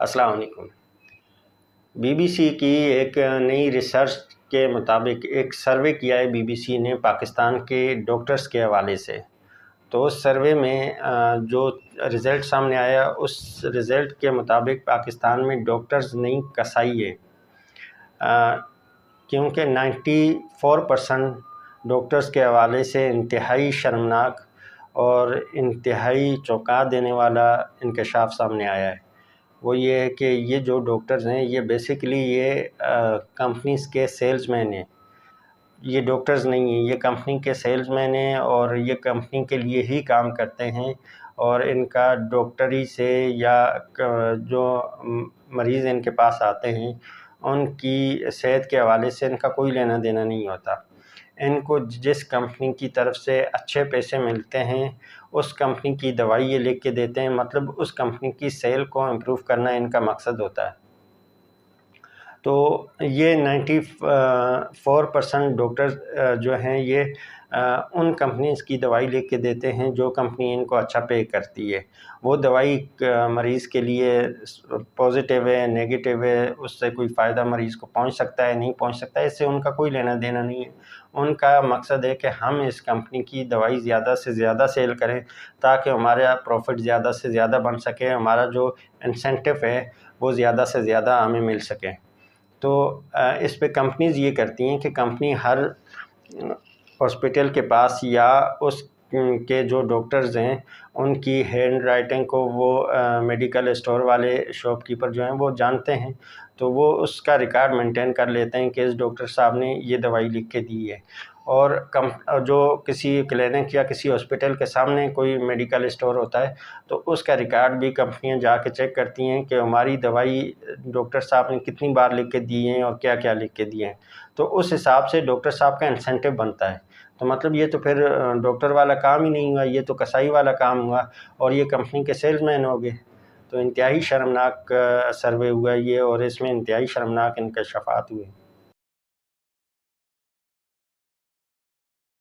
السلام علیکم۔ Be B C کی ایک نئی ریسرچ کے مطابق ایک سروے کیا ہے بی بی سی نے پاکستان کے ڈاکٹرز کے حوالے سے۔ تو اس سروے میں جو رزلٹ سامنے آیا اس رزلٹ کے مطابق پاکستان میں ڈاکٹرز نہیں کسائی ہے، کیونکہ 94% ڈاکٹرز کے حوالے سے انتہائی شرمناک اور انتہائی چونکا دینے والا انکشاف سامنے آیا ہے۔ وہ یہ ہے کہ یہ جو ڈاکٹرز ہیں یہ بیسیکلی یہ کمپنیز کے سیلز مین ہیں، یہ ڈاکٹرز نہیں ہیں، یہ کمپنی کے سیلز مین ہیں اور یہ کمپنی کے لیے ہی کام کرتے ہیں، اور ان کا ڈاکٹری سے یا جو مریض ان کے پاس آتے ہیں ان کی صحت کے حوالے سے ان کا کوئی لینا دینا نہیں ہوتا۔ ان کو جس کمپنی کی طرف سے اچھے پیسے ملتے ہیں اس کمپنی کی دوائی یہ لکھ کے دیتے ہیں، مطلب اس کمپنی کی سیل کو امپروو کرنا ان کا مقصد ہوتا ہے۔ تو یہ 94% ڈاکٹرز جو ہیں یہ ان کمپنیز کی دوائی لکھ کے دیتے ہیں جو کمپنی ان کو اچھا پے کرتی ہے۔ وہ دوائی مریض کے لیے پازیٹیو ہے، نیگیٹیو ہے، اس سے کوئی فائدہ مریض کو پہنچ سکتا ہے نہیں پہنچ سکتا ہے، اس سے ان کا کوئی لینا دینا نہیں ہے۔ ان کا مقصد ہے کہ ہم اس کمپنی کی دوائی زیادہ سے زیادہ سیل کریں تاکہ ہمارا پروفٹ زیادہ سے زیادہ بن سکے، ہمارا جو انسینٹو ہے وہ زیادہ سے زیادہ ہمیں مل سکے۔ تو اس پہ کمپنیز یہ کرتی ہیں کہ کمپنی ہر ہاسپٹل کے پاس یا اس کے جو ڈاکٹرز ہیں ان کی ہینڈ رائٹنگ کو وہ میڈیکل اسٹور والے شاپ کیپر جو ہیں وہ جانتے ہیں، تو وہ اس کا ریکارڈ مینٹین کر لیتے ہیں کہ اس ڈاکٹر صاحب نے یہ دوائی لکھ کے دی ہے۔ اور جو کسی کلینک یا کسی ہاسپٹل کے سامنے کوئی میڈیکل اسٹور ہوتا ہے تو اس کا ریکارڈ بھی کمپنیاں جا کے چیک کرتی ہیں کہ ہماری دوائی ڈاکٹر صاحب نے کتنی بار لکھ کے دی ہیں اور کیا کیا لکھ کے دیے ہیں، تو اس حساب سے ڈاکٹر صاحب کا انسینٹو بنتا ہے۔ تو مطلب یہ تو پھر ڈاکٹر والا کام ہی نہیں ہوا، یہ تو کسائی والا کام ہوا اور یہ کمپنی کے سیلز مین ہو گئے۔ تو انتہائی شرمناک سروے ہوا یہ، اور اس میں انتہائی شرمناک انکشافات ہوئے۔